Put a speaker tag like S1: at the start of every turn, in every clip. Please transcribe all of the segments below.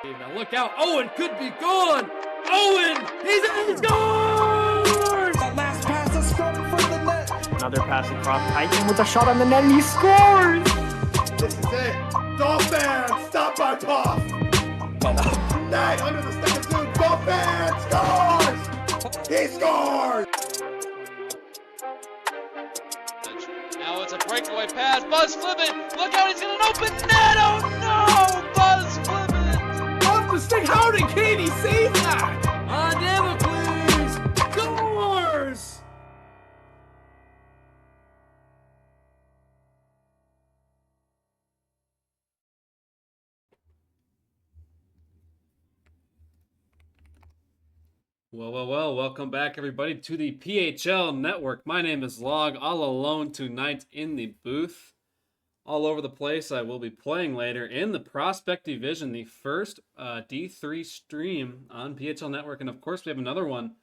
S1: Now look out. Owen could be gone. Owen, he scores!
S2: That last pass is from the net.
S3: Another pass across Titan with a shot on the net, and he scores!
S4: This is it. Dolphins, stop our toss. Net under the stick of Zoom. Dolphins scores! He scores!
S5: Now it's a breakaway pass. Buzz Flippin. Look out, he's got an open net. Oh no! Buzz Flippin.
S1: Off the stick. How did Katie save that? On Damocles. Scores! Well, welcome back everybody to the PHL network. My name is Log, all alone tonight in the booth. All over the place. I will be playing later in the Prospect Division, the first D3 stream on PHL network. And of course, we have another one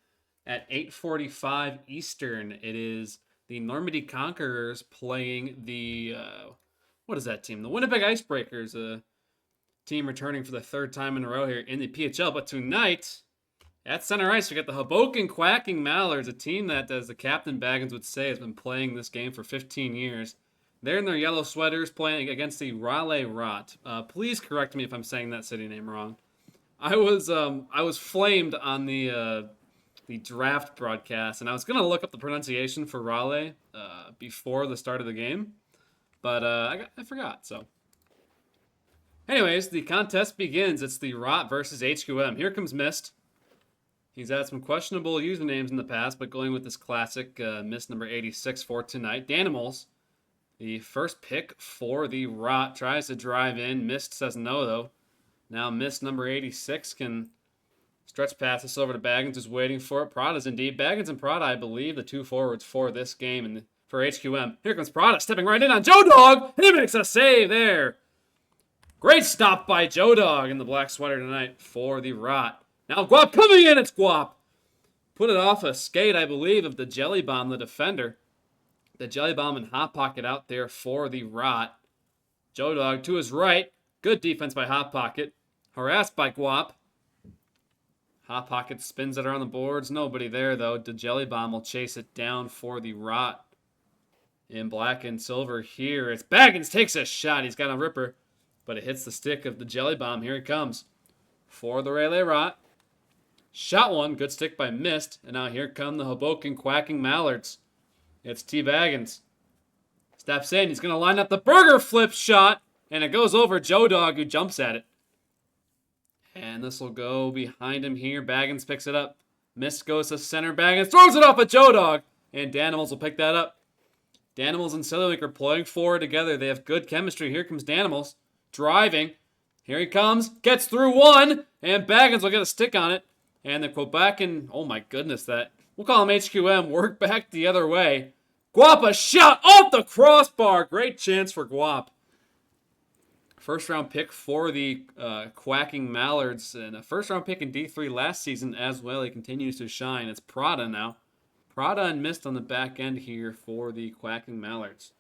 S1: at 8:45 Eastern. It is the Normandy Conquerors playing the, what is that team? The Winnipeg Icebreakers, a team returning for the third time in a row here in the PHL. But tonight, at center ice, we got the Hoboken Quacking Mallards, a team that, as the Captain Baggins would say, has been playing this game for 15 years. They're in their yellow sweaters playing against the Raleigh Rot. Please correct me if I'm saying that city name wrong. I was flamed on the draft broadcast, and I was gonna look up the pronunciation for Raleigh before the start of the game, but I forgot. So, anyways, the contest begins. It's the Rot versus HQM. Here comes Mist. He's had some questionable usernames in the past, but going with this classic Mist number 86 for tonight. Danimals. The first pick for the Rot tries to drive in. Mist says no, though. Now Mist number 86 can stretch past this over to Baggins, who's waiting for it. Prada's indeed. Baggins and Prada, I believe, the two forwards for this game and for HQM. Here comes Prada, stepping right in on Joe Dog. He makes a save there. Great stop by Joe Dog in the black sweater tonight for the Rot. Now Guap coming in. It's Guap. Put it off a skate, I believe, of the Jelly Bomb, the defender. The Jelly Bomb and Hot Pocket out there for the Rot. Joe Dog to his right. Good defense by Hot Pocket. Harassed by Guap. Hot Pocket spins it around the boards. Nobody there, though. The Jelly Bomb will chase it down for the Rot. In black and silver here. It's Baggins takes a shot. He's got a ripper. But it hits the stick of the Jelly Bomb. Here it comes. For the Raleigh Rot. Shot one. Good stick by Mist. And now here come the Hoboken Quacking Mallards. It's T. Baggins. Steps in. He's going to line up the burger flip shot. And it goes over Joe Dog, who jumps at it. And this will go behind him here. Baggins picks it up. Mist goes to center. Baggins throws it off at Joe Dog. And Danimals will pick that up. Danimals and Silverlink are playing forward together. They have good chemistry. Here comes Danimals. Driving. Here he comes. Gets through one. And Baggins will get a stick on it. And the Quebecan, oh my goodness, that, we'll call him HQM, work back the other way. Guap, a shot off the crossbar. Great chance for Guap. First round pick for the Quacking Mallards. And a first round pick in D3 last season as well. He continues to shine. It's Prada now. Prada and Mist on the back end here for the Quacking Mallards.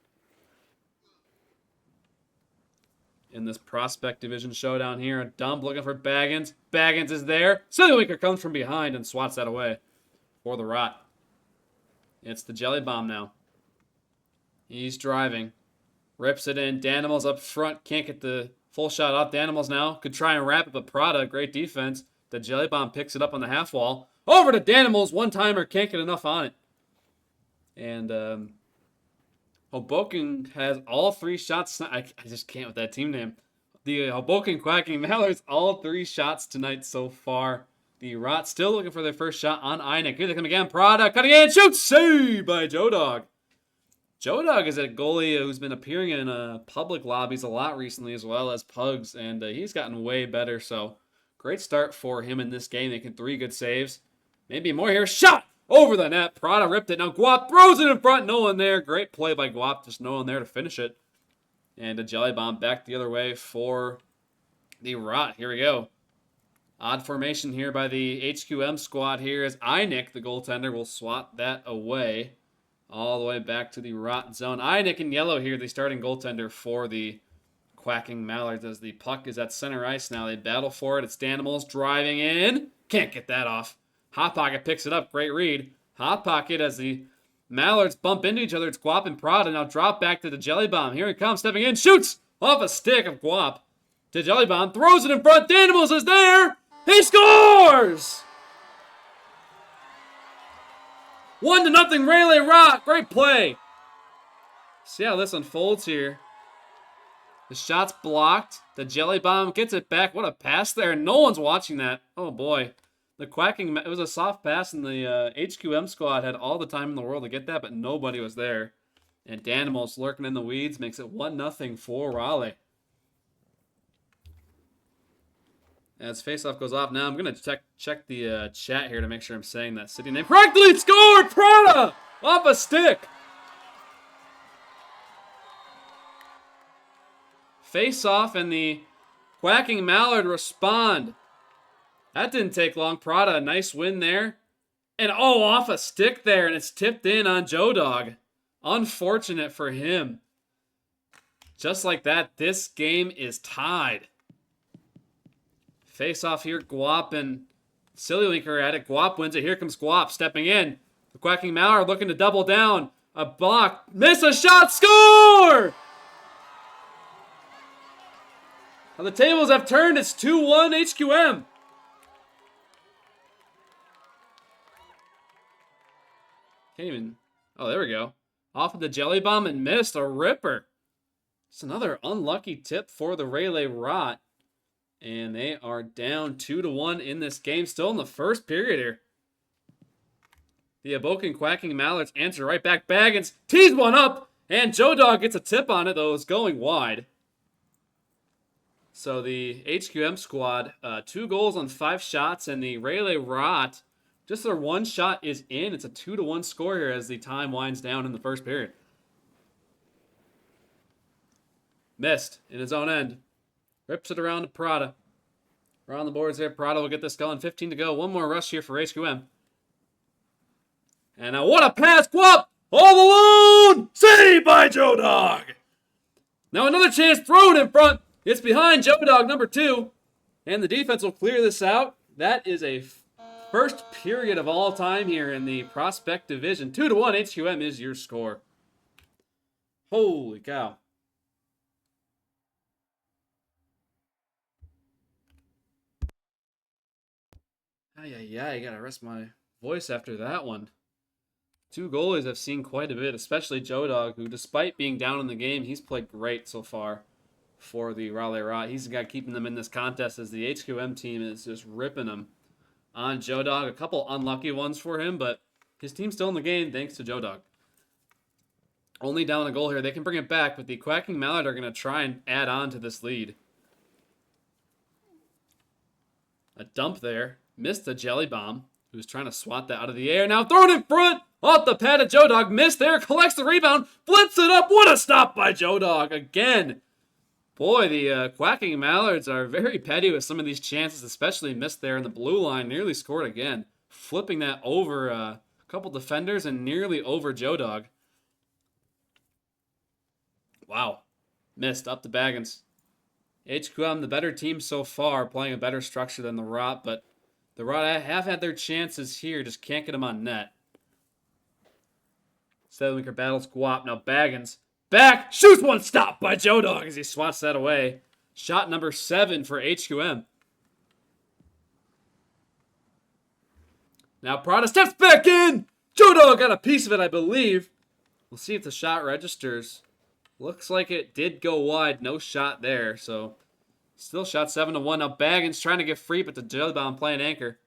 S1: In this Prospect Division showdown here, a dump looking for Baggins. Baggins is there. Silverwinker comes from behind and swats that away for the Rot. It's the Jelly Bomb now. He's driving. Rips it in. Danimals up front. Can't get the full shot off. Danimals now could try and wrap it, but Prada, great defense. The Jelly Bomb picks it up on the half wall. Over to Danimals. One-timer. Can't get enough on it. And, Hoboken has all three shots. I just can't with that team name. The Hoboken Quacking Mallards, all three shots tonight so far. The Rot still looking for their first shot on Einik. Here they come again. Prada cutting in. Shoots. Save by Joe Dog. Joe Dog is a goalie who's been appearing in public lobbies a lot recently, as well as pugs, and he's gotten way better. So great start for him in this game, making 3 good saves. Maybe more here. Shot! Over the net. Prada ripped it. Now Guap throws it in front. No one there. Great play by Guap. Just no one there to finish it. And a Jelly Bomb back the other way for the Rot. Here we go. Odd formation here by the HQM squad here as Einik, the goaltender, will swat that away. All the way back to the Rot zone. Einik in yellow here, the starting goaltender for the Quacking Mallards as the puck is at center ice now. They battle for it. It's Danimals driving in. Can't get that off. Hot Pocket picks it up. Great read. Hot Pocket as the Mallards bump into each other. It's Guap and Prada. Now drop back to the Jelly Bomb. Here he comes, stepping in. Shoots off a stick of Guap. To Jelly Bomb. Throws it in front. Danimals is there. He scores! 1-0 Rayleigh Rock. Great play. See how this unfolds here. The shot's blocked. The Jelly Bomb gets it back. What a pass there. No one's watching that. Oh, boy. The Quacking... It was a soft pass, and the HQM squad had all the time in the world to get that, but nobody was there. And Danimals lurking in the weeds makes it 1-0 for Raleigh. As faceoff goes off now, I'm going to check the chat here to make sure I'm saying that city name correctly. Scored! Prada! Off a stick! Face off, and the Quacking Mallard respond. That didn't take long. Prada, a nice win there. And oh, off a stick there, and it's tipped in on Joe Dog. Unfortunate for him. Just like that, this game is tied. Face off here, Guap and Sillylinker at it. Guap wins it. Here comes Guap stepping in. The Quacking Mallard looking to double down. A block. Miss a shot. Score! Now the tables have turned. It's 2-1 HQM. Can't even... Oh, there we go. Off of the Jelly Bomb and missed a ripper. It's another unlucky tip for the Rayleigh Rot. And they are down 2-1 in this game. Still in the first period here. The Aboken Quacking Mallards answer right back. Baggins tees one up. And Joe Dog gets a tip on it, though it's going wide. So the HQM squad, 2 goals on 5 shots. And the Rayleigh Rot, just their 1 shot is in. It's a 2-1 score here as the time winds down in the first period. Missed in his own end. Rips it around to Prada. Around the boards here. Prada will get this going. 15 to go. One more rush here for HQM. And now what a pass. Guap all alone. Saved by Joe Dog. Now another chance thrown in front. It's behind Joe Dog number 2. And the defense will clear this out. That is a first period of all time here in the Prospect Division. 2-1 HQM is your score. Holy cow. Yeah, I gotta rest my voice after that one. 2 goalies I've seen quite a bit, especially Joe Dog, who despite being down in the game, he's played great so far for the Raleigh Rot. He's the guy keeping them in this contest as the HQM team is just ripping them on Joe Dog. A couple unlucky ones for him, but his team's still in the game thanks to Joe Dog. Only down a goal here. They can bring it back, but the Quacking Mallard are going to try and add on to this lead. A dump there. Missed the Jelly Bomb, who's trying to swat that out of the air. Now thrown in front. Off the pad of Joe Dog. Missed there. Collects the rebound. Flips it up. What a stop by Joe Dog again. Boy, the Quacking Mallards are very petty with some of these chances, especially missed there in the blue line. Nearly scored again. Flipping that over a couple defenders and nearly over Joe Dog. Wow. Missed up to Baggins. HQM, the better team so far, playing a better structure than the Rot, but the Rot have had their chances here, just can't get them on net. Sedlinker battles Guap. Now Baggins back, shoots one, stop by Joe Dog as he swats that away. Shot number 7 for HQM. Now Prada steps back in. Joe Dog got a piece of it, I believe. We'll see if the shot registers. Looks like it did go wide. No shot there, so still shot 7-1. Now Baggins trying to get free, but the Jelly Bomb playing anchor.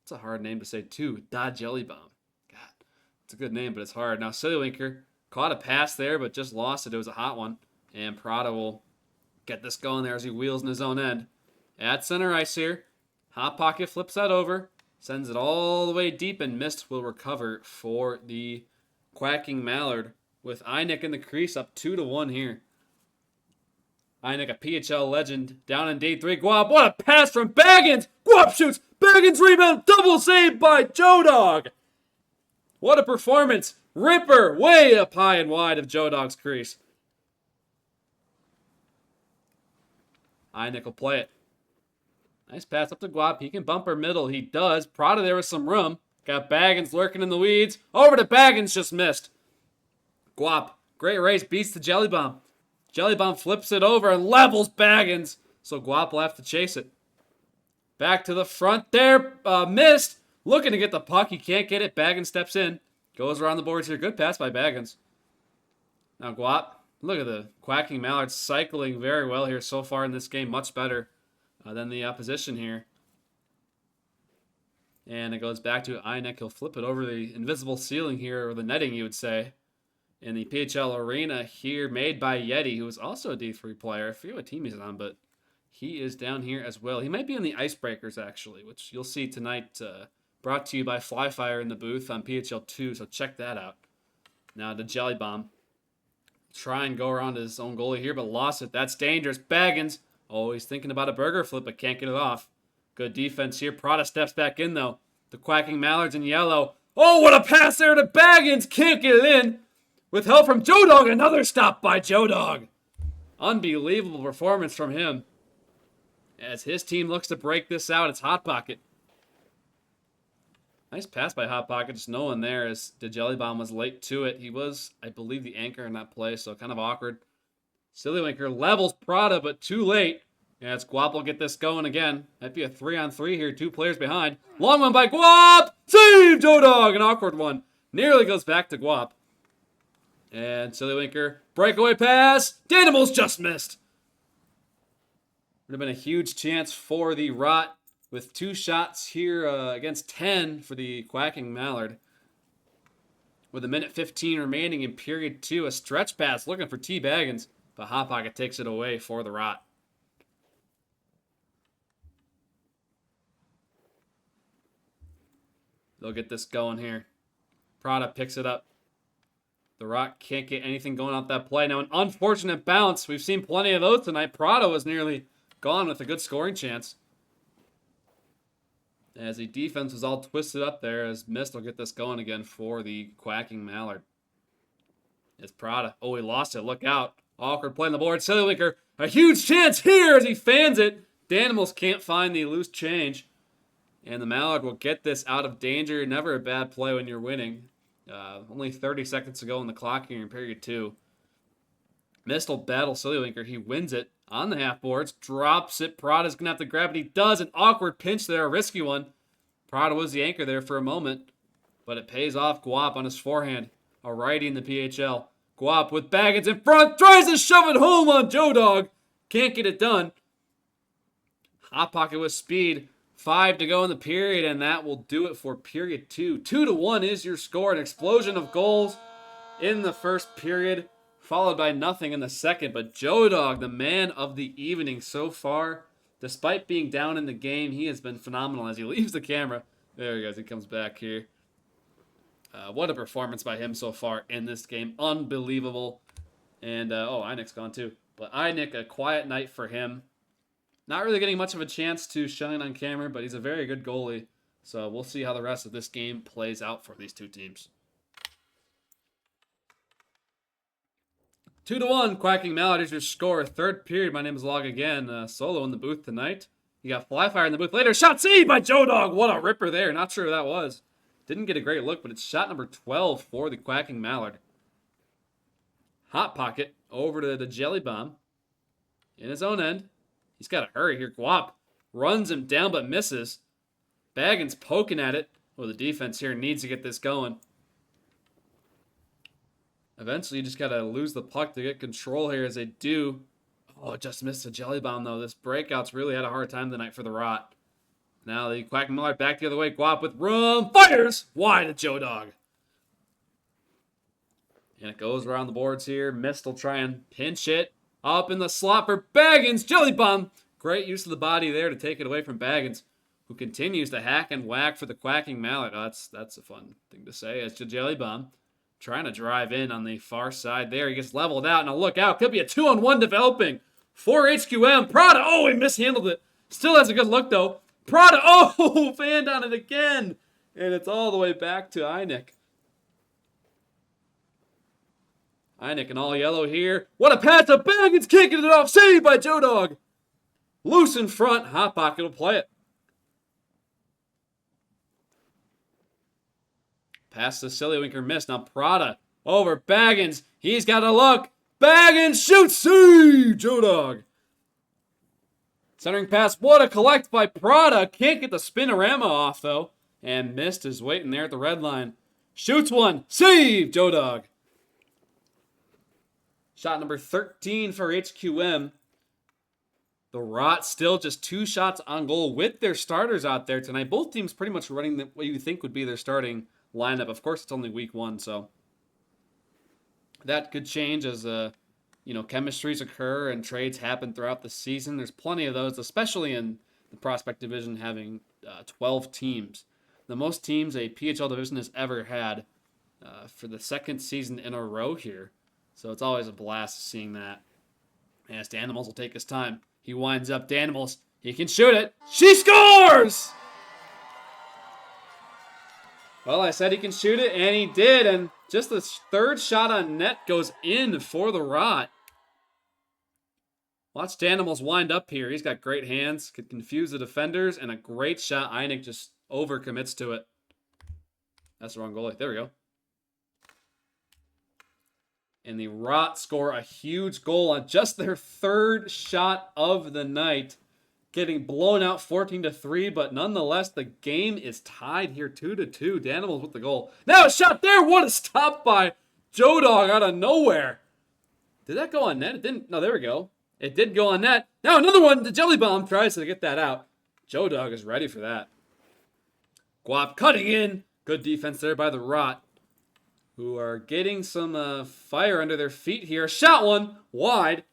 S1: It's a hard name to say too. Da Jelly Bomb. God, it's a good name, but it's hard. Now Sillylinker caught a pass there, but just lost it. It was a hot one. And Prada will get this going there as he wheels in his own end. At center ice here. Hot Pocket flips that over. Sends it all the way deep, and Mist will recover for the Quacking Mallard. With Einik in the crease, up 2-1 here. Einik, a PHL legend, down in day 3. Guap, what a pass from Baggins! Guap shoots! Baggins rebound! Double save by Joe Dog! What a performance! Ripper way up high and wide of Joe Dog's crease. Einik will play it. Nice pass up to Guap. He can bumper middle. He does. Prada there with some room. Got Baggins lurking in the weeds. Over to Baggins, just missed. Guap, great race, beats the Jelly Bomb. Jelly Bomb flips it over and levels Baggins. So Guap will have to chase it. Back to the front there. Missed. Looking to get the puck. He can't get it. Baggins steps in. Goes around the boards here. Good pass by Baggins. Now Guap. Look at the Quacking Mallard cycling very well here so far in this game. Much better than the opposition here. And it goes back to Einik. He'll flip it over the invisible ceiling here, or the netting you would say, in the PHL arena here, made by Yeti, who is also a D3 player. I forget what team he's on, but he is down here as well. He might be in the Icebreakers, actually, which you'll see tonight, brought to you by Flyfire in the booth on PHL 2, so check that out. Now the Jelly Bomb. Try and go around his own goalie here, but lost it. That's dangerous. Baggins, always thinking about a burger flip, but can't get it off. Good defense here. Prada steps back in, though. The Quacking Mallards in yellow. Oh, what a pass there to Baggins. Can't get it in. With help from Joe Dog. Another stop by Joe Dog. Unbelievable performance from him. As his team looks to break this out, it's Hot Pocket. Nice pass by Hot Pocket. Just no one there as the Jelly Bomb was late to it. He was, I believe, the anchor in that play, so kind of awkward. Sillywinker levels Prada, but too late. Yeah, it's Guap will get this going again. Might be a 3-on-3 here. 2 players behind. Long one by Guap. Save Joe Dog. An awkward one. Nearly goes back to Guap. And Sillywinker. Breakaway pass. Danimals just missed. Would have been a huge chance for the Rot with 2 shots here against 10 for the Quacking Mallard. With a minute 15 remaining in period 2. A stretch pass looking for T. Baggins. But Hot Pocket takes it away for the Rot. They'll get this going here. Prada picks it up. The Rock can't get anything going off that play. Now, an unfortunate bounce. We've seen plenty of those tonight. Prada was nearly gone with a good scoring chance. As the defense was all twisted up there, as Mist will get this going again for the Quacking Mallard. It's Prada. Oh, he lost it. Look out. Awkward play on the board. Sillywinker, a huge chance here as he fans it. Danimals can't find the loose change. And the Mallard will get this out of danger. Never a bad play when you're winning. Only 30 seconds to go in the clock here in period 2. Mist will battle Sillywinker. He wins it on the half boards. Drops it. Prada's going to have to grab it. He does. An awkward pinch there. A risky one. Prada was the anchor there for a moment. But it pays off. Guap on his forehand. A righty in the PHL. Guap with Baggins in front. Tries to shove it home on Joe Dog. Can't get it done. Hot Pocket with speed. 5 to go in the period, and that will do it for period 2. 2-1 is your score. An explosion of goals in the first period, followed by nothing in the second. But Joe Dog, the man of the evening so far, despite being down in the game, he has been phenomenal as he leaves the camera. There he goes. He comes back here. What a performance by him so far in this game. Unbelievable. And, Einik's gone too. But Einik, a quiet night for him. Not really getting much of a chance to shine on camera, but he's a very good goalie. So we'll see how the rest of this game plays out for these two teams. 2-1, Quacking Mallard is your score. Third period, my name is Log again. Solo in the booth tonight. You got Flyfire in the booth later. Shot saved by Joe Dog. What a ripper there. Not sure who that was. Didn't get a great look, but it's shot number 12 for the Quacking Mallard. Hot Pocket over to the Jelly Bomb. In his own end. He's got to hurry here. Guap runs him down but misses. Baggins poking at it. Well, the defense here needs to get this going. Eventually, you just got to lose the puck to get control here as they do. Oh, just missed the Jelly Bomb, though. This breakout's really had a hard time tonight for the Rot. Now the Quacking Mallard back the other way. Guap with room. Fires! Wide to Joe Dog. And it goes around the boards here. Mist will try and pinch it. Up in the slot for Baggins. Jelly Bomb. Great use of the body there to take it away from Baggins, who continues to hack and whack for the Quacking Mallard. Oh, that's a fun thing to say. It's the Jelly Bomb trying to drive in on the far side there. He gets leveled out. Now look out. Could be a 2-on-1 developing for HQM. Prada. Oh, he mishandled it. Still has a good look, though. Prada. Oh, fanned on it again. And it's all the way back to Einik. Einik in all yellow here. What a pass to Baggins, kicking it off. Saved by Joe Dog. Loose in front. Hot Pocket will play it. Pass to Sillywinker, missed. Now Prada over Baggins. He's got a look. Baggins shoots. See, Joe Dog. Centering pass. What a collect by Prada. Can't get the spinorama off, though. And missed is waiting there at the red line. Shoots one. Save, Joe Dog. Shot number 13 for HQM. The Rot still just 2 shots on goal with their starters out there tonight. Both teams pretty much running what you think would be their starting lineup. Of course, it's only week 1, so that could change as chemistries occur and trades happen throughout the season. There's plenty of those, especially in the prospect division, having 12 teams. The most teams a PHL division has ever had for the second season in a row here. So it's always a blast seeing that. As Danimals will take his time. He winds up Danimals. He can shoot it. She scores! Well, I said he can shoot it, and he did. And just the third shot on net goes in for the Rot. Watch Danimals wind up here. He's got great hands, could confuse the defenders, and a great shot. Einig just overcommits to it. That's the wrong goalie. There we go. And the Rot score a huge goal on just their third shot of the night. Getting blown out 14-3, but nonetheless, the game is tied here 2-2. Danimals with the goal. Now a shot there. What a stop by Joe Dog out of nowhere. Did that go on net? It didn't. No, there we go. It did go on net. Now another one. The Jelly Bomb tries to get that out. Joe Dog is ready for that. Guap cutting in. Good defense there by the Rot, who are getting some fire under their feet here. Shot one wide.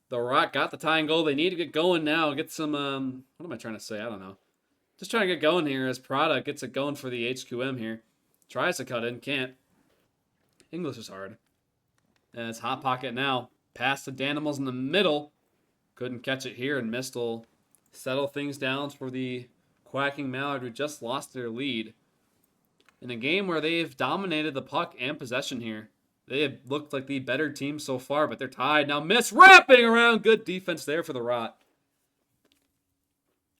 S1: The Rot got the tying goal. They need to get going now. Get some, what am I trying to say? I don't know. Just trying to get going here as Prada gets it going for the HQM here. Tries to cut in, can't. English is hard. And it's Hot Pocket now. Pass to Danimals in the middle. Couldn't catch it here, and Mist will settle things down for the Quacking Mallard, who just lost their lead. In a game where they've dominated the puck and possession here. They have looked like the better team so far, but they're tied. Now Mist wrapping around. Good defense there for the Rot.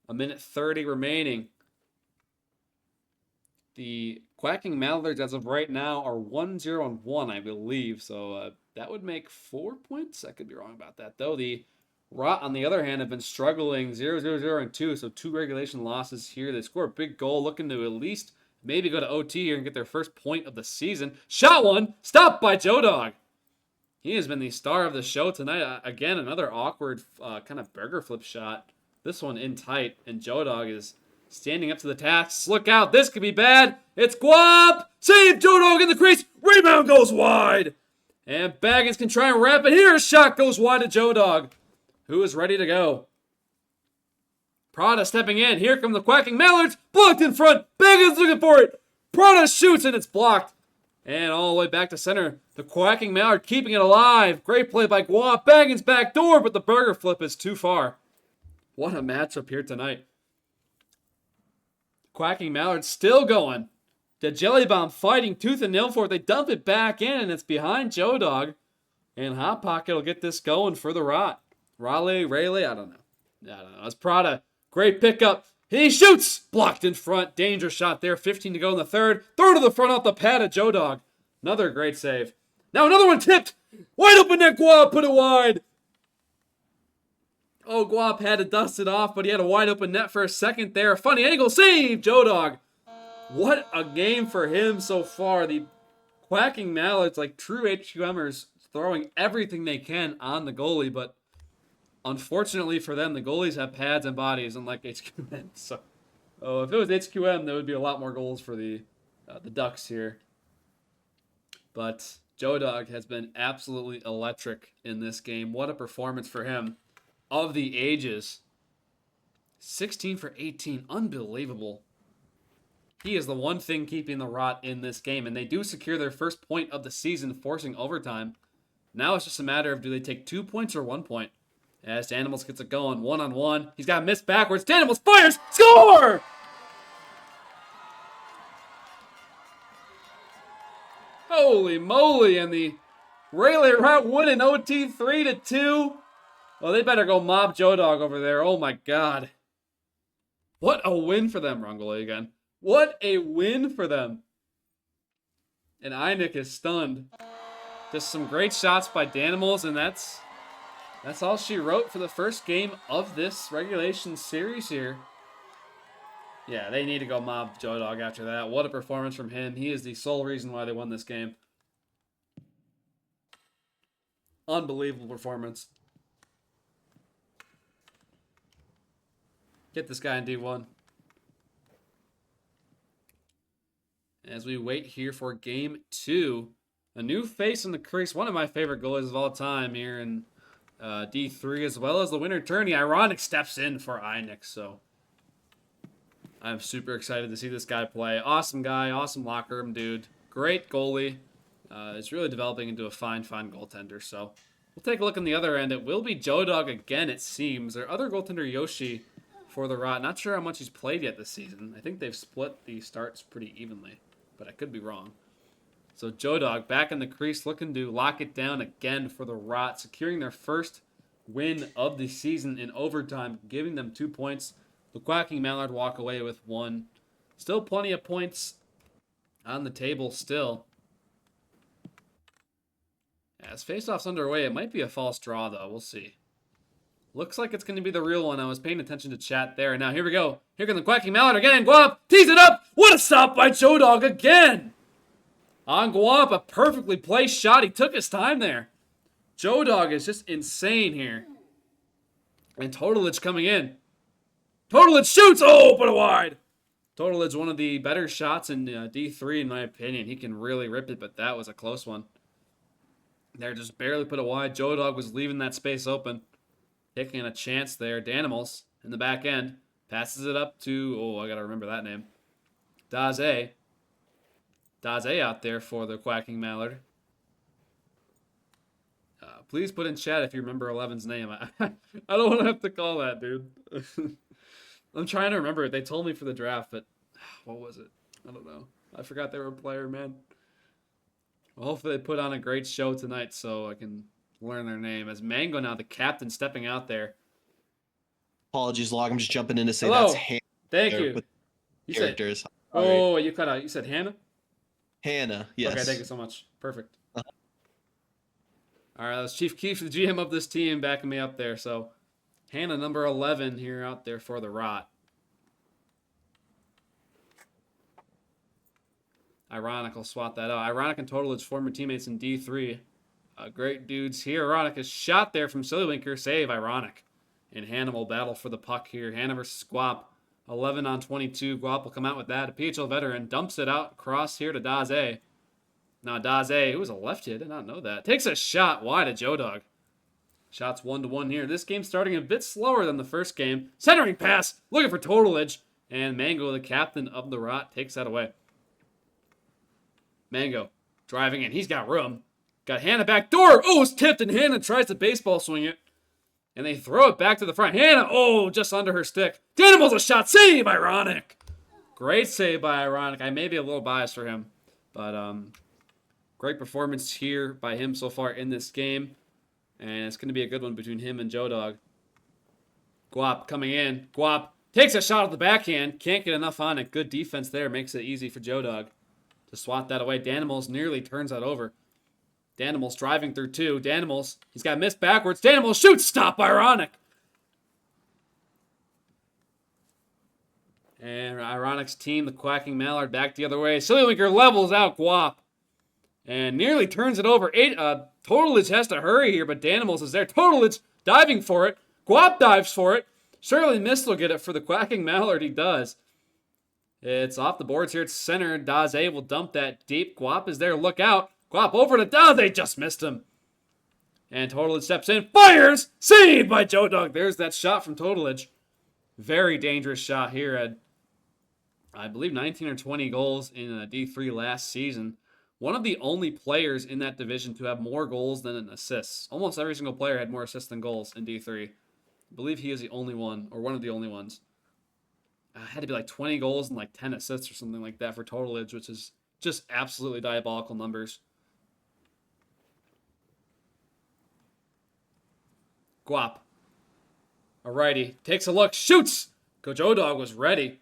S1: 1:30 remaining. The Quacking Mallards, as of right now, are 1-0-1, I believe. So that would make 4 points. I could be wrong about that, though. The Rot, on the other hand, have been struggling 0-0-0-2. So 2 regulation losses here. They score a big goal, looking to at least maybe go to OT here and get their first point of the season. Shot one. Stopped by Joe Dog. He has been the star of the show tonight. Again, another awkward kind of burger flip shot. This one in tight. And Joe Dog is standing up to the task. Look out. This could be bad. It's Guap. Save Joe Dog in the crease. Rebound goes wide. And Baggins can try and wrap it here. Shot goes wide to Joe Dog, who is ready to go. Prada stepping in. Here come the Quacking Mallards. Blocked in front. Baggins looking for it. Prada shoots and it's blocked. And all the way back to center. The Quacking Mallard keeping it alive. Great play by Guap. Baggins back door, but the burger flip is too far. What a matchup here tonight. Quacking Mallard still going. The Jelly Bomb fighting tooth and nail for it. They dump it back in and it's behind Joe Dog. And Hot Pocket will get this going for the Rot. Rayleigh, I don't know. It's Prada. Great pickup. He shoots. Blocked in front. Danger shot there. 15 to go in the third. Third to the front off the pad of Joe Dog. Another great save. Now another one tipped. Wide open net. Guap put it wide. Oh, Guap had to dust it off, but he had a wide open net for a second there. Funny angle. Save, Joe Dog. What a game for him so far. The Quacking Mallards, like true HQMers, throwing everything they can on the goalie, but unfortunately for them, the goalies have pads and bodies, unlike HQM. So, if it was HQM, there would be a lot more goals for the Ducks here. But Joe Dog has been absolutely electric in this game. What a performance for him. Of the ages, 16 for 18, unbelievable. He is the one thing keeping the Rot in this game, and they do secure their first point of the season, forcing overtime. Now it's just a matter of do they take 2 points or 1 point. As Danimals gets it going, one-on-one. He's got missed backwards. Danimals fires! Score! Holy moly, and the Rayleigh Rot win in OT 3-2. Well, they better go mob Joe Dog over there. Oh my god. What a win for them, Rungole again. What a win for them. And Einik is stunned. Just some great shots by Danimals, and that's all she wrote for the first game of this regulation series here. Yeah, they need to go mob Joe Dog after that. What a performance from him. He is the sole reason why they won this game. Unbelievable performance. Get this guy in D1. As we wait here for game 2. A new face in the crease. One of my favorite goalies of all time here in D3, as well as the winter tourney. Ironic steps in for Einik, so I'm super excited to see this guy play. Awesome guy, awesome locker room dude. Great goalie. Is really developing into a fine goaltender, so we'll take a look on the other end. It will be Joe Dog again, it seems. Their other goaltender, Yoshi, for the Rot. Not sure how much he's played yet this season. I think they've split the starts pretty evenly, but I could be wrong. So Joe Dog back in the crease, looking to lock it down again for the Rot, securing their first win of the season in overtime, giving them 2 points. The Quacking Mallard walk away with 1. Still plenty of points on the table still. As faceoff's underway, it might be a false draw though. We'll see. Looks like it's going to be the real one. I was paying attention to chat there. Now here we go. Here comes the Quacking Mallard again. Guap tees it up. What a stop by Joe Dog again. On Guap, a perfectly placed shot. He took his time there. Joe Dog is just insane here. And Totalich coming in. Totalich shoots. Oh, put it wide. Totalich, one of the better shots in D3 in my opinion. He can really rip it, but that was a close one. There, just barely put it wide. Joe Dog was leaving that space open. Taking a chance there. Danimals in the back end. Passes it up to, oh, I got to remember that name. Daze. Daze out there for the Quacking Mallard. Please put in chat if you remember 11's name. I don't want to have to call that, dude. I'm trying to remember it. They told me for the draft, but what was it? I don't know. I forgot they were a player, man. Well, hopefully they put on a great show tonight so I can learn their name. As Mango now, the captain, stepping out there.
S6: Apologies, Log. I'm just jumping in to say
S1: Hello.
S6: that's Hannah.
S1: Thank you.
S6: With
S1: You
S6: characters.
S1: said, oh, you cut out. You said Hannah?
S6: Hannah, yes.
S1: Okay, thank you so much. Perfect. All right, that's Chief Keef, the GM of this team, backing me up there. So, Hannah, number 11 here out there for the Rot. Ironic will swat that out. Ironic and Totalich, former teammates in D3. Great dudes here. Ironic is shot there from Sillywinker. Save Ironic. And Hannah will battle for the puck here. Hannah versus Guap. 11 on 22. Guap will come out with that. A PHL veteran dumps it out across here to Daze. Now Daze, who was a lefty, I did not know that, takes a shot wide at Joe Dog. Shots 1-1 here. This game starting a bit slower than the first game. Centering pass, looking for Totalich. And Mango, the captain of the Rot, takes that away. Mango driving in. He's got room. Got Hannah back door. Oh, it's tipped, and Hannah tries to baseball swing it. And they throw it back to the front. Hannah, oh, just under her stick. Danimal's a shot. Save, Ironic. Great save by Ironic. I may be a little biased for him. But great performance here by him so far in this game. And it's going to be a good one between him and Joe Dog. Guap coming in. Guap takes a shot at the backhand. Can't get enough on it. Good defense there. Makes it easy for Joe Dog to swat that away. Danimals nearly turns that over. Danimals driving through two. Danimals, he's got missed backwards. Danimals shoots. Stop, Ironic. And Ironic's team, the Quacking Mallard, back the other way. Sillywinker levels out Guap. And nearly turns it over. Totalich has to hurry here, but Danimals is there. Totalich diving for it. Guap dives for it. Surely Mist will get it for the Quacking Mallard. He does. It's off the boards here. It's center. Daze will dump that deep. Guap is there. Look out. Guap over to Daze. Just missed him. And Totalich steps in. Fires! Saved by Joe Dog. There's that shot from Totalich. Very dangerous shot here at, I believe, 19 or 20 goals in D3 last season. One of the only players in that division to have more goals than assists. Almost every single player had more assists than goals in D3. I believe he is the only one, or one of the only ones. Had to be like 20 goals and like 10 assists or something like that for Totalich, which is just absolutely diabolical numbers. Guap Alrighty, takes a look, shoots! Joe Dog was ready.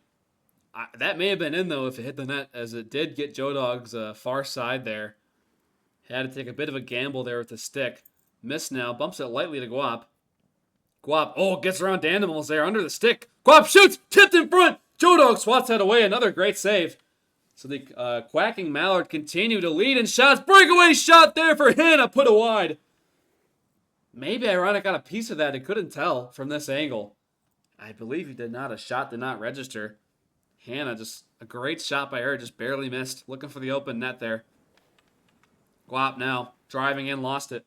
S1: That may have been in, though, if it hit the net, as it did get Joe Dog's far side there. Had to take a bit of a gamble there with the stick. Missed now, bumps it lightly to Guap. Guap, oh, gets around Danimals there, under the stick. Guap shoots, tipped in front! Joe Dog swats that away, another great save. So the Quacking Mallard continue to lead in shots. Breakaway shot there for Hannah, put it wide. Maybe Ironic got a piece of that, I couldn't tell from this angle. I believe he did not. A shot did not register. Hannah, just a great shot by her, just barely missed. Looking for the open net there. Guap now, driving in, lost it.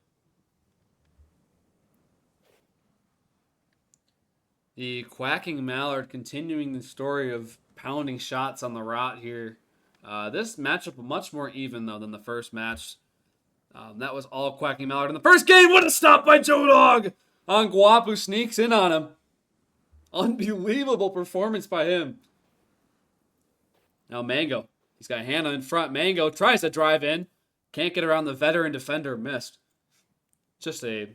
S1: The Quacking Mallard continuing the story of pounding shots on the rot here. This matchup was much more even, though, than the first match. That was all Quacking Mallard in the first game. What a stop by Joe Dog on Guap, who sneaks in on him. Unbelievable performance by him. Now Mango. He's got Hannah in front. Mango tries to drive in. Can't get around the veteran defender. Missed. Just a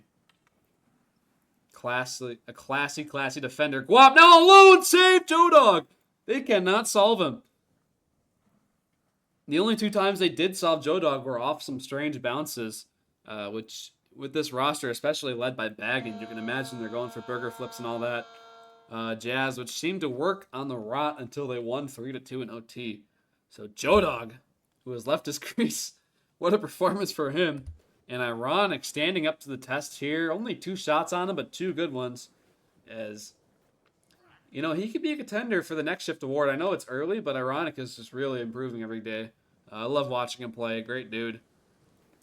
S1: classy defender. Guap now alone. Save Joe Dog. They cannot solve him. The only 2 times they did solve Joe Dog were off some strange bounces, which with this roster, especially led by Baggins, you can imagine they're going for burger flips and all that jazz, which seemed to work on the rot until they won 3-2 in OT. So Joe Dog, who has left his crease, what a performance for him. And Ironic standing up to the test here. Only 2 shots on him, but 2 good ones. As, you know, he could be a contender for the next shift award. I know it's early, but Ironic is just really improving every day. I love watching him play. Great dude.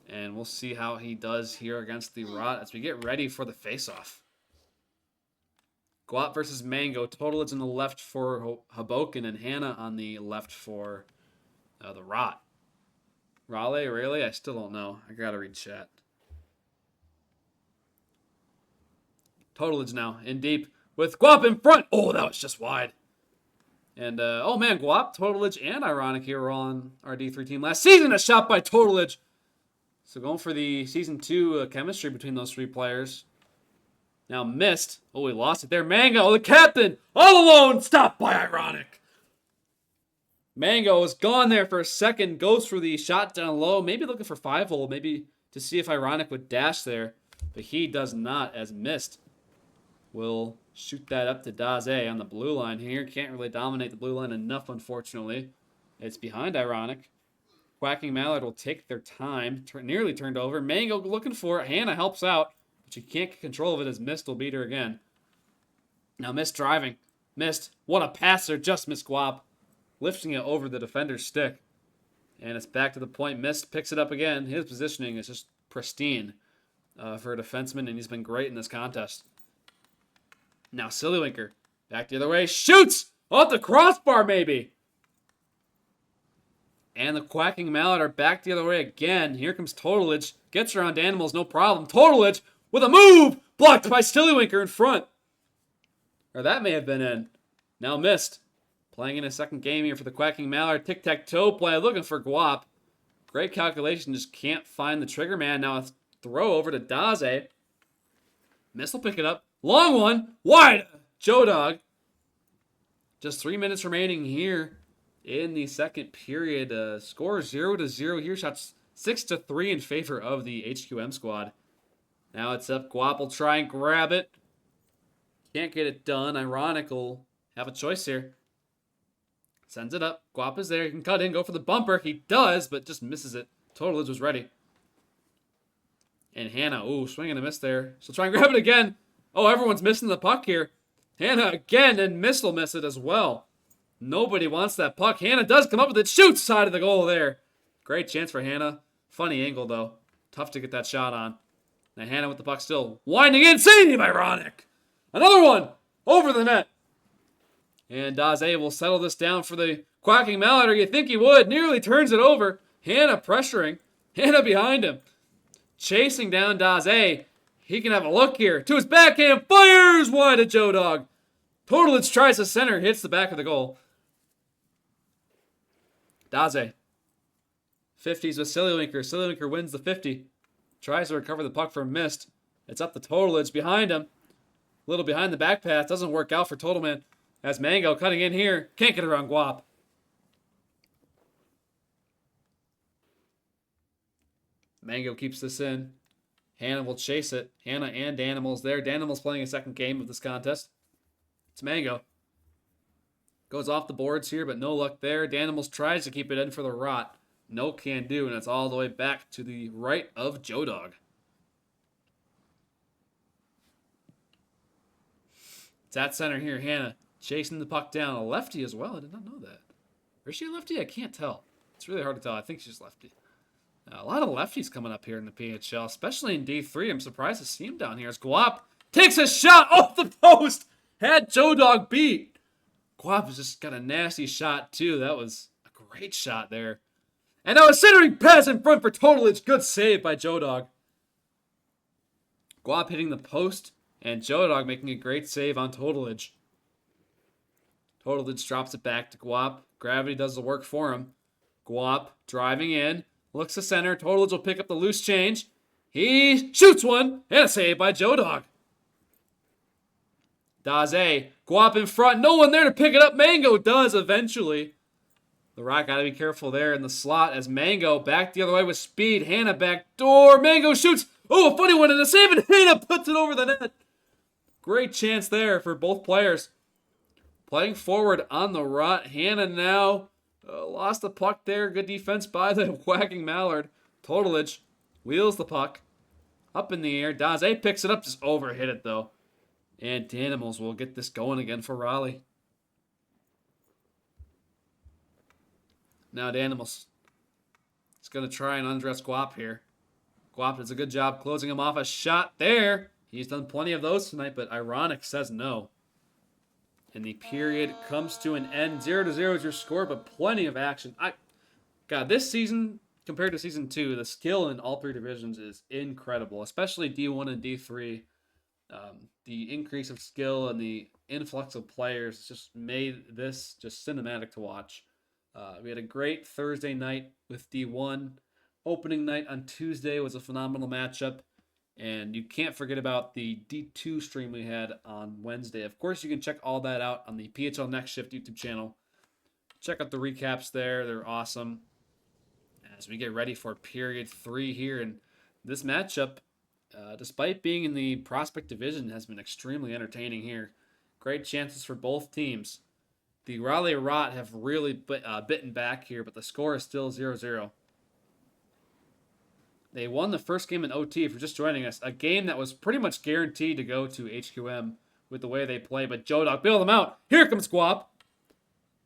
S1: And we'll see how he does here against the rot as we get ready for the face-off. Guap versus Mango. Totalage on the left for Hoboken and Hannah on the left for the rot. Raleigh, really? I still don't know. I gotta read chat. Totalage now in deep with Guap in front. Oh, that was just wide. And, oh man, Guap, Totalage, and Ironic here were on our D3 team last season. A shot by Totalage. So going for the Season 2 chemistry between those 3 players. Now missed. Oh, we lost it there. Mango, the captain, all alone. Stopped by Ironic. Mango is gone there for a second. Goes for the shot down low. Maybe looking for 5-hole. Maybe to see if Ironic would dash there. But he does not, as missed. Will shoot that up to Daze on the blue line here. Can't really dominate the blue line enough, unfortunately. It's behind Ironic. Quacking Mallard will take their time. Nearly turned over. Mango looking for it. Hannah helps out. But you can't get control of it as Mist will beat her again. Now Mist driving. Mist. What a passer. Just missed Guap. Lifting it over the defender's stick. And it's back to the point. Mist picks it up again. His positioning is just pristine for a defenseman. And he's been great in this contest. Now Sillywinker. Back the other way. Shoots! Off the crossbar maybe. And the Quacking Mallard are back the other way again. Here comes Totalage. Gets around Animals, no problem. Totalage with a move! Blocked by Stillywinker in front. Or that may have been in. Now missed. Playing in a second game here for the Quacking Mallard. Tic-tac-toe play. Looking for Guap. Great calculation. Just can't find the trigger man. Now a throw over to Daze. Mist will pick it up. Long one. Wide. Joe Dog. Just 3 minutes remaining here in the second period. Score 0-0 here. Shots 6-3 in favor of the HQM squad. Now it's up. Guap will try and grab it. Can't get it done. Ironic will have a choice here. Sends it up. Guap is there. He can cut in, go for the bumper. He does, but just misses it. Totalage was ready. And Hannah, ooh, swing and a miss there. She'll try and grab it again. Oh, everyone's missing the puck here. Hannah again, and Miss will miss it as well. Nobody wants that puck. Hannah does come up with it. Shoots side of the goal there. Great chance for Hannah. Funny angle, though. Tough to get that shot on. Now Hannah with the puck still winding in. Save! Ironic. Another one. Over the net. And Daze will settle this down for the Quacking Mallard. You think he would. Nearly turns it over. Hannah pressuring. Hannah behind him. Chasing down Daze. He can have a look here. To his backhand. Fires wide at Joe Dog. Totalage tries to center. Hits the back of the goal. Daze. 50s with Sillywinker. Sillywinker wins the 50. Tries to recover the puck from Mist. It's up the Totalage behind him. A little behind the back pass. Doesn't work out for Total Man. As Mango cutting in here. Can't get around Guap. Mango keeps this in. Hannah will chase it. Hannah and Danimal's there. Danimal's playing a second game of this contest. It's Mango. Goes off the boards here, but no luck there. Danimals tries to keep it in for the rot. No can do, and it's all the way back to the right of Joe Dog. It's at center here. Hannah chasing the puck down. A lefty as well. I did not know that. Or is she a lefty? I can't tell. It's really hard to tell. I think she's lefty. A lot of lefties coming up here in the PHL, especially in D3. I'm surprised to see him down here. As Guap takes a shot off the post. Had Joe Dog beat. Guap has just got a nasty shot, too. That was a great shot there. And now a centering pass in front for Totalage. Good save by Joe Dog. Guap hitting the post, and Joe Dog making a great save on Totalage. Totalage drops it back to Guap. Gravity does the work for him. Guap driving in. Looks to center. Totalage will pick up the loose change. He shoots one. And a save by Joe Dog. Daze. Guap in front. No one there to pick it up. Mango does eventually. The Rock got to be careful there in the slot as Mango back the other way with speed. Hannah back door. Mango shoots. Oh, a funny one and a save, and Hannah puts it over the net. Great chance there for both players. Playing forward on the Rot. Hannah now lost the puck there. Good defense by the whacking Mallard. Totalage wheels the puck up in the air. Daze picks it up, just overhit it though. And Danimals will get this going again for Raleigh. Now Danimals is going to try and undress Guap here. Guap does a good job closing him off. A shot there. He's done plenty of those tonight, but Ironic says no. And the period comes to an end. 0-0 is your score, but plenty of action. God, this season, compared to Season 2, the skill in all three divisions is incredible, especially D1 and D3. The increase of skill and the influx of players just made this just cinematic to watch. We had a great Thursday night with D1. Opening night on Tuesday was a phenomenal matchup. And you can't forget about the D2 stream we had on Wednesday. Of course, you can check all that out on the PHL Next Shift YouTube channel. Check out the recaps there. They're awesome. As we get ready for Period 3 here. And this matchup, despite being in the Prospect Division, has been extremely entertaining here. Great chances for both teams. The Raleigh Rot have really bitten back here, but the score is still 0-0. They won the first game in OT, if you're just joining us. A game that was pretty much guaranteed to go to HQM with the way they play. But Joe Dog bailed them out. Here comes Guap.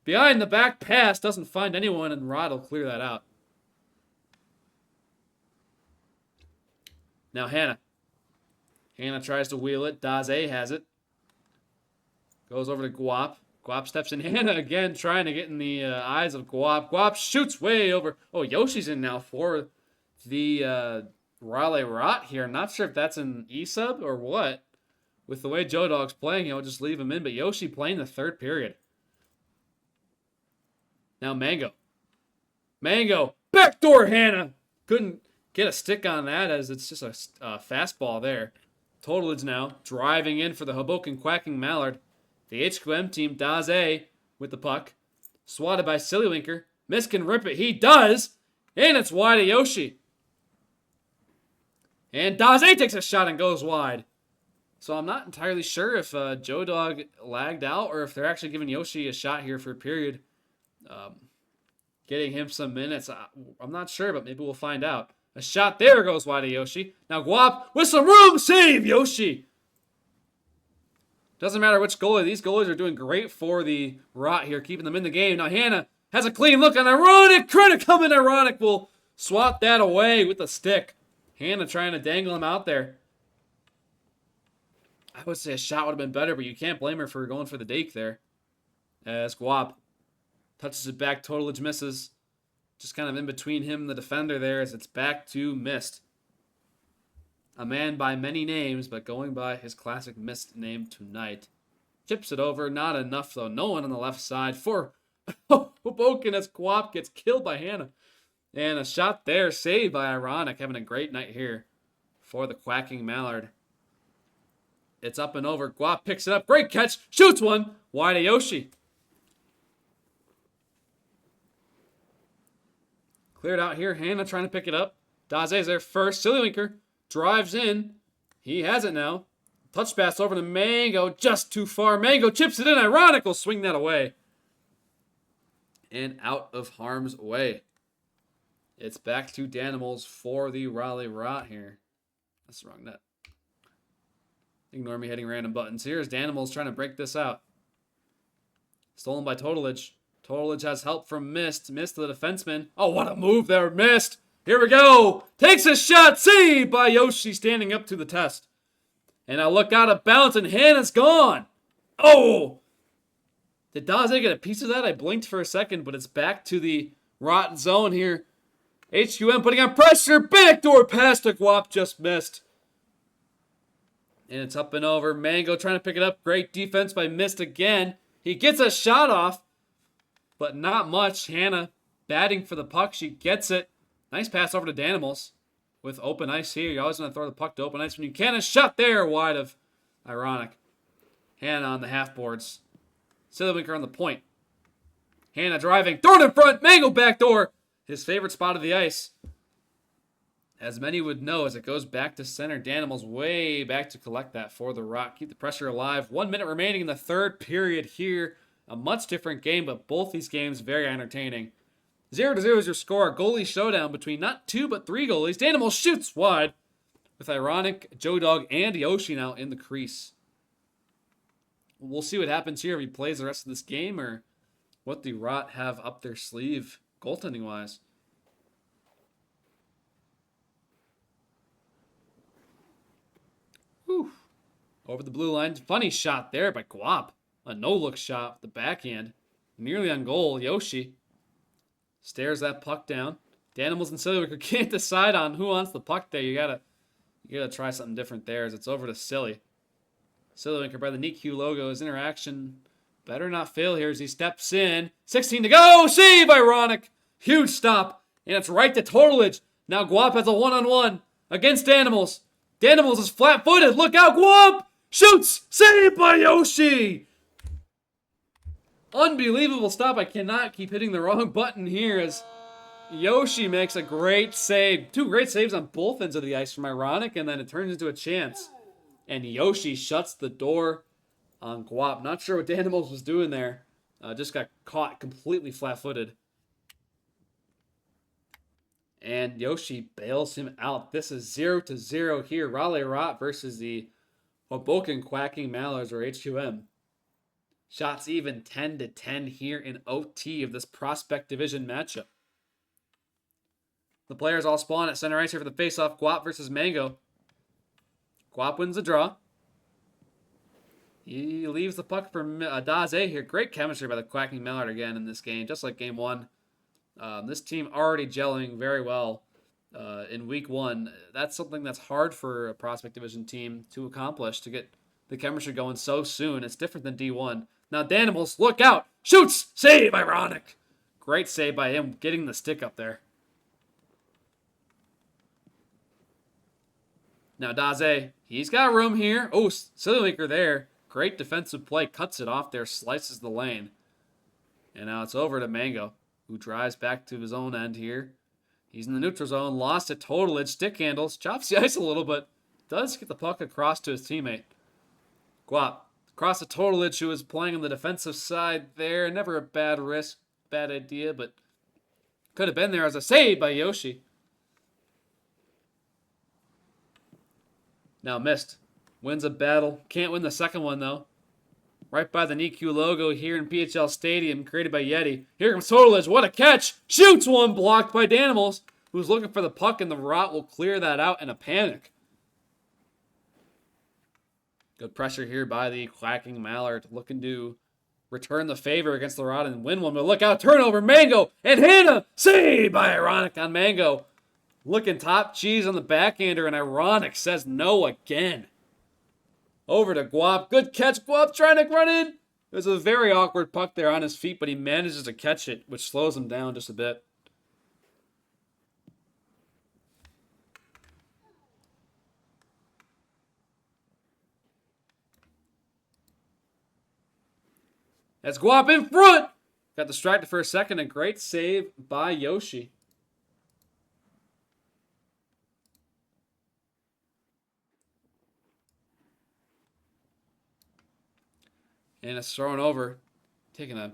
S1: Behind the back pass. Doesn't find anyone, and Rod will clear that out. Now Hannah. Hannah tries to wheel it. Daze has it. Goes over to Guap. Guap steps in. Hannah again trying to get in the eyes of Guap. Guap shoots way over. Oh, Yoshi's in now for the Raleigh Rot here. Not sure if that's an E-sub or what. With the way Joe Dog's playing, I'll just leave him in. But Yoshi playing the third period. Now Mango. Mango. Backdoor Hannah. Couldn't get a stick on that as it's just a fastball there. Totalage now driving in for the Hoboken Quacking Mallard. The HQM team, Daze with the puck. Swatted by Sillywinker. Miss can rip it. He does. And it's wide of Yoshi. And Daze takes a shot and goes wide. So I'm not entirely sure if Joe Dog lagged out or if they're actually giving Yoshi a shot here for a period. Getting him some minutes. I'm not sure, but maybe we'll find out. A shot there goes wide of Yoshi. Now Guap with some room. Save Yoshi. Doesn't matter which goalie. These goalies are doing great for the Rot here, keeping them in the game. Now Hannah has a clean look on Ironic. Trying to come in. Ironic will swat that away with a stick. Hannah trying to dangle him out there. I would say a shot would have been better, but you can't blame her for going for the deke there. As Guap touches it back. Totalage misses. Just kind of in between him and the defender there as it's back to Mist. A man by many names, but going by his classic Mist name tonight. Chips it over. Not enough, though. No one on the left side for Hoboken as Guap gets killed by Hannah. And a shot there saved by Ironic. Having a great night here for the Quacking Mallard. It's up and over. Guap picks it up. Great catch. Shoots one. Wide to Yoshi. Cleared out here. Hannah trying to pick it up. Daze's there first. Sillywinker drives in. He has it now. Touch pass over to Mango. Just too far. Mango chips it in. Ironic will swing that away. And out of harm's way. It's back to Danimals for the Raleigh Rot here. That's the wrong net. Ignore me hitting random buttons. Here's Danimals trying to break this out. Stolen by Totalage. Totalage has help from Mist. Mist the defenseman. Oh, what a move there, Mist. Here we go. Takes a shot. Saved by Yoshi standing up to the test. And I look out of bounds and Hannah's gone. Oh! Did Daze get a piece of that? I blinked for a second, but it's back to the Rot zone here. HQM putting on pressure. Backdoor pass to Guap. Just missed. And it's up and over. Mango trying to pick it up. Great defense by Mist again. He gets a shot off, but not much. Hannah batting for the puck. She gets it. Nice pass over to Danimals with open ice here. You're always going to throw the puck to open ice when you can. A shot there wide of Ironic. Hannah on the half boards. Sillywinker on the point. Hannah driving. Throw it in front. Mango backdoor. His favorite spot of the ice. As many would know, as it goes back to center, Danimals way back to collect that for the Rock. Keep the pressure alive. 1 minute remaining in the third period here. A much different game, but both these games very entertaining. 0-0 is your score. A goalie showdown between not 2 but 3 goalies. Danimals shoots wide with Ironic, Joe Dog, and Yoshi now in the crease. We'll see what happens here if he plays the rest of this game or what the Rot have up their sleeve goaltending-wise. Whew. Over the blue line. Funny shot there by Guap. A no-look shot with the backhand. Nearly on goal. Yoshi stares that puck down. Danimals and Silly can't decide on who wants the puck there. You gotta try something different there as it's over to Silly. Sillywinker by the NEQ logo. His interaction better not fail here as he steps in. 16 to go. Save, Ironic. Huge stop. And it's right to Totalage. Now Guap has a one-on-one against Danimals. Danimals is flat-footed. Look out, Guap. Shoots. Saved by Yoshi. Unbelievable stop. I cannot keep hitting the wrong button here as Yoshi makes a great save. 2 great saves on both ends of the ice from Ironic, and then it turns into a chance. And Yoshi shuts the door on Guap. Not sure what Danimals was doing there. Just got caught completely flat-footed. And Yoshi bails him out. This is 0-0 here. Raleigh Rot versus the Hoboken Quacking Mallards or HQM. Shots even 10-10 here in OT of this Prospect Division matchup. The players all spawn at center ice here for the faceoff. Guap versus Mango. Guap wins the draw. He leaves the puck for Daze here. Great chemistry by the Quacking Mallard again in this game, just like game 1. This team already gelling very well in week 1. That's something that's hard for a Prospect Division team to accomplish, to get the chemistry going so soon. It's different than D1. Now Danimals, look out! Shoots! Save, Ironic! Great save by him, getting the stick up there. Now Daze, he's got room here. Oh, Sillywinker there. Great defensive play, cuts it off there, slices the lane. And now it's over to Mango, who drives back to his own end here. He's in the neutral zone, lost it, Totalage, stick handles, chops the ice a little, but does get the puck across to his teammate. Guap, across to Totalage, who is playing on the defensive side there. Never a bad risk, bad idea, but could have been there as a save by Yoshi. Now Mist wins a battle. Can't win the second one, though. Right by the NEQ logo here in PHL Stadium, created by Yeti. Here comes Totalage. What a catch! Shoots one, blocked by Danimals, who's looking for the puck, and the Rot will clear that out in a panic. Good pressure here by the Quacking Mallard, looking to return the favor against the Rot and win one. But look out, turnover, Mango, and Hannah! Saved by Ironic on Mango. Looking top cheese on the backhander, and Ironic says no again. Over to Guap. Good catch, Guap trying to run in. There's a very awkward puck there on his feet, but he manages to catch it, which slows him down just a bit. That's Guap in front. Got distracted for a second. A great save by Yoshi. And it's thrown over. Taking a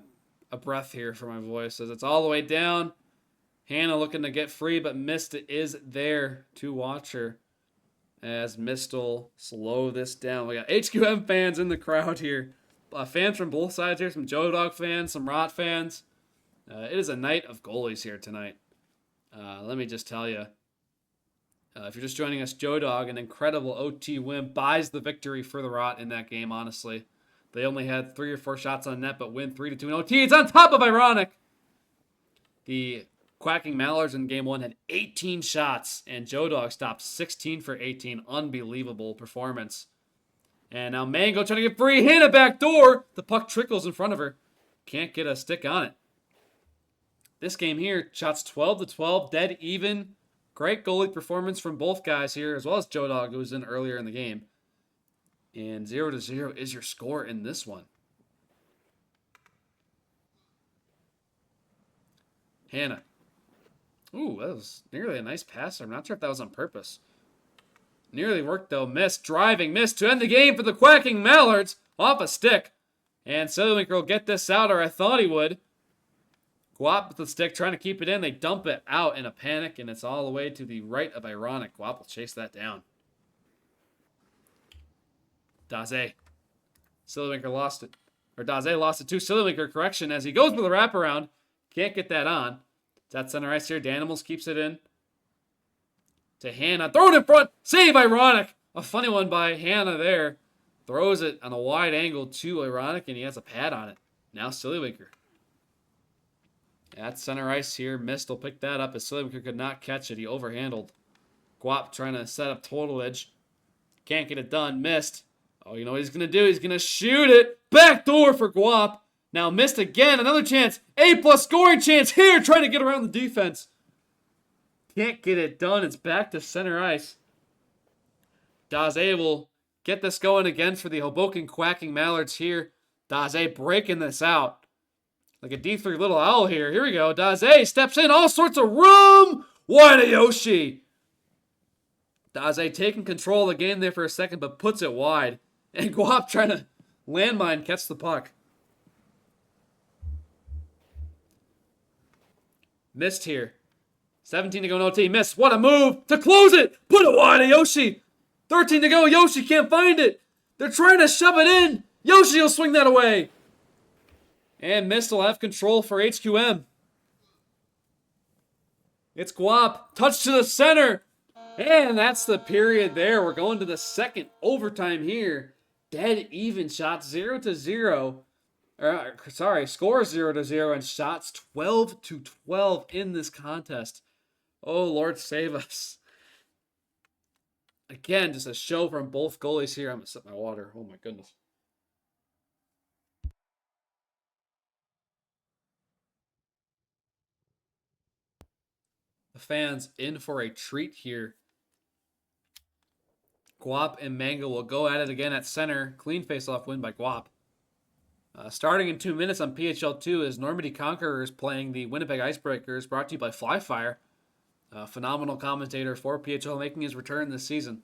S1: breath here for my voice as it's all the way down. Hannah looking to get free, but Mist is there to watch her. As Mist will slow this down. We got HQM fans in the crowd here. Fans from both sides here. Some Joe Dog fans, some Rot fans. It is a night of goalies here tonight. Let me just tell you. If you're just joining us, Joe Dog, an incredible OT win, buys the victory for the Rot in that game, honestly. They only had 3 or 4 shots on net, but win 3-2 in OT. It's on top of Ironic. The Quacking Mallards in game 1 had 18 shots, and Joe Dog stopped 16 for 18. Unbelievable performance. And now Mango trying to get free. Hannah back door. The puck trickles in front of her. Can't get a stick on it. This game here, shots 12-12, dead even. Great goalie performance from both guys here, as well as Joe Dog, who was in earlier in the game. And 0-0 is your score in this one. Hannah. Ooh, that was nearly a nice pass. I'm not sure if that was on purpose. Nearly worked, though. Missed. Driving. Missed to end the game for the Quacking Mallards. Off a stick. And Silverwinker will get this out, or I thought he would. Guap with the stick, trying to keep it in. They dump it out in a panic, and it's all the way to the right of Ironic. Guap will chase that down. Daze. Silverwinker lost it. Or Daze lost it to Silverwinker, correction, as he goes for the wraparound. Can't get that on. It's at center ice here. Danimals keeps it in. To Hannah. Thrown in front. Save Ironic. A funny one by Hannah there. Throws it on a wide angle to Ironic, and he has a pad on it. Now Silverwinker. At center ice here. Mist will pick that up as Silverwinker could not catch it. He overhandled. Guap trying to set up total edge. Can't get it done. Missed. Oh, you know what he's going to do? He's going to shoot it. Back door for Guap. Now missed again. Another chance. A+ scoring chance here. Trying to get around the defense. Can't get it done. It's back to center ice. Daze will get this going again for the Hoboken Quacking Mallards here. Daze breaking this out. Like a D3 little owl here. Here we go. Daze steps in. All sorts of room. Wide Yoshi. Daze taking control of the game there for a second, but puts it wide. And Guap trying to landmine catch the puck. Missed here. 17 to go in OT. Missed. What a move to close it. Put it wide to Yoshi. 13 to go. Yoshi can't find it. They're trying to shove it in. Yoshi will swing that away. And Mist will have control for HQM. It's Guap. Touch to the center. And that's the period there. We're going to the second overtime here. Dead even shots 0-0. Score 0-0 and shots 12-12 in this contest. Oh, Lord, save us. Again, just a show from both goalies here. I'm going to sip my water. Oh, my goodness. The fans in for a treat here. Guap and Mango will go at it again at center. Clean face-off win by Guap. Starting in 2 minutes on PHL 2 is Normandy Conquerors playing the Winnipeg Icebreakers, brought to you by Flyfire. Phenomenal commentator for PHL making his return this season.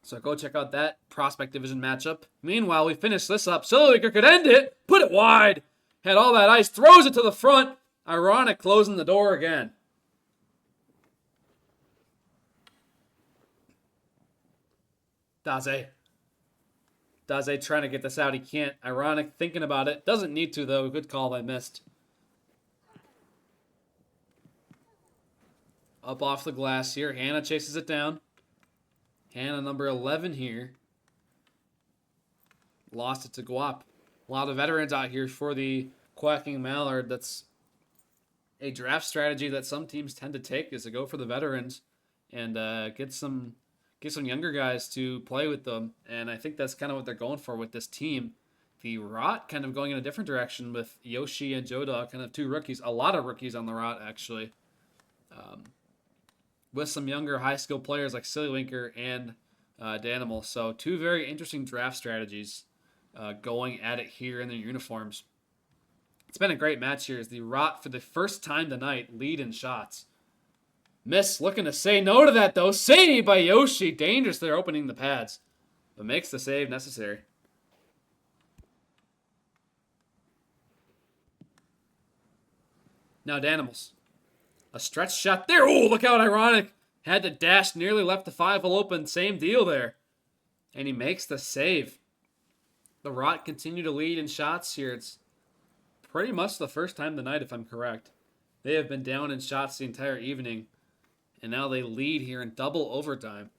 S1: So go check out that Prospect Division matchup. Meanwhile, we finish this up. Silverwinker could end it. Put it wide. Had all that ice. Throws it to the front. Ironic closing the door again. Daze trying to get this out. He can't. Ironic thinking about it. Doesn't need to, though. Good call. I missed. Up off the glass here. Hannah chases it down. Hannah, number 11 here. Lost it to Guap. A lot of veterans out here for the Quacking Mallard. That's a draft strategy that some teams tend to take, is to go for the veterans and get some younger guys to play with them. And I think that's kind of what they're going for with this team. The Rot kind of going in a different direction with Yoshi and Joda, kind of two rookies. A lot of rookies on the Rot, actually. With some younger high-skill players like Silverwinker and Danimal. So two very interesting draft strategies going at it here in their uniforms. It's been a great match here as the Rot, for the first time tonight, lead in shots. Miss looking to say no to that, though. Save by Yoshi. Dangerous there, opening the pads. But makes the save necessary. Now Danimals. A stretch shot there. Oh, look out, ironic. Had to dash, nearly left the 5-hole open. Same deal there. And he makes the save. The Rot continue to lead in shots here. It's pretty much the first time tonight, if I'm correct. They have been down in shots the entire evening. And now they lead here in double overtime.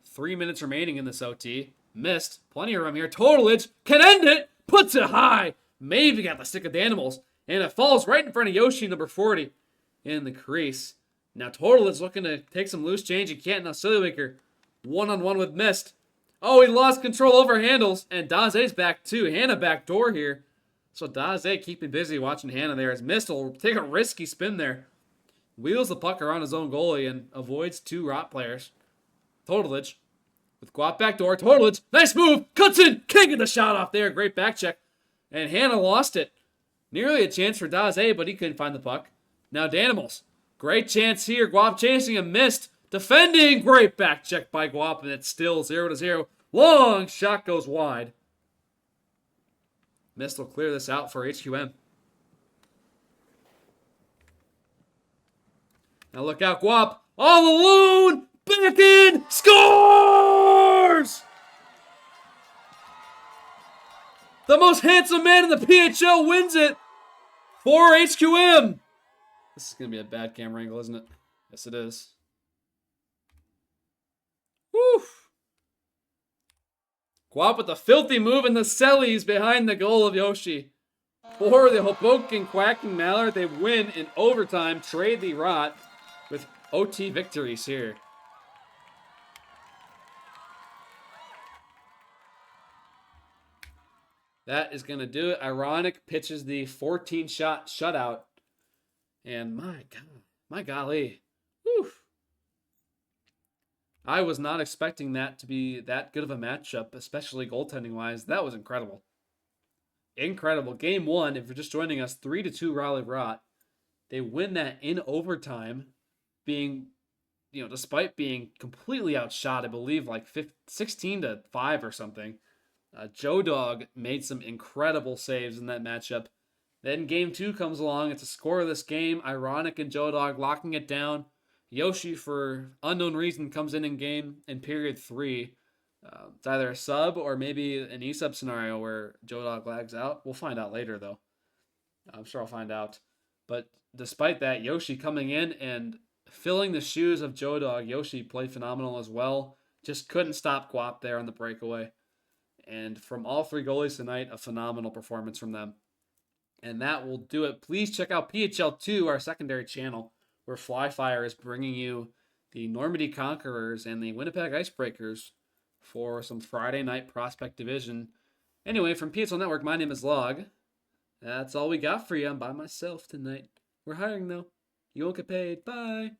S1: 3 minutes remaining in this OT. Missed. Plenty of room here. Totalage can end it. Puts it high. Maybe got the stick of the animals. And it falls right in front of Yoshi, number 40, in the crease. Now Totalage looking to take some loose change. He can't. Now Sillywaker one-on-one with Mist. Oh, he lost control over handles. And Daze's back too. Hannah back door here. So Daze keeping busy watching Hannah there as Mist will take a risky spin there. Wheels the puck around his own goalie and avoids 2 Rot players. Totalage with Guap back door. Totalage, nice move, cuts in, can't get the shot off there. Great back check. And Hannah lost it. Nearly a chance for Daze, but he couldn't find the puck. Now Danimals, great chance here. Guap chasing him, missed. Defending, great back check by Guap, and it's still 0-0. Long shot goes wide. Mist will clear this out for HQM. Now look out, Guap. All alone. Back in. Scores! The most handsome man in the PHL wins it for HQM. This is going to be a bad camera angle, isn't it? Yes, it is. Woo! Guap with a filthy move in the cellies behind the goal of Yoshi. For the Hoboken Quacking Mallard, they win in overtime, trade the Rot with OT victories here. That is going to do it. Ironic pitches the 14-shot shutout. And my golly. Whew. I was not expecting that to be that good of a matchup, especially goaltending-wise. That was incredible. Incredible. Game 1, if you're just joining us, 3-2 Raleigh Rot. They win that in overtime, being, despite being completely outshot, I believe like 16-5 or something. Joe Dog made some incredible saves in that matchup. Then game 2 comes along. It's a scoreless game. Ironic and Joe Dog locking it down. Yoshi, for unknown reason, comes in period 3. It's either a sub or maybe an E-sub scenario where Joe Dog lags out. We'll find out later, though. I'm sure I'll find out. But despite that, Yoshi coming in and filling the shoes of Joe Dog. Yoshi played phenomenal as well. Just couldn't stop Guap there on the breakaway. And from all 3 goalies tonight, a phenomenal performance from them. And that will do it. Please check out PHL 2, our secondary channel, where Flyfire is bringing you the Normandy Conquerors and the Winnipeg Icebreakers for some Friday night prospect division. Anyway, from PHL Network, my name is Log. That's all we got for you. I'm by myself tonight. We're hiring, though. You won't get paid. Bye.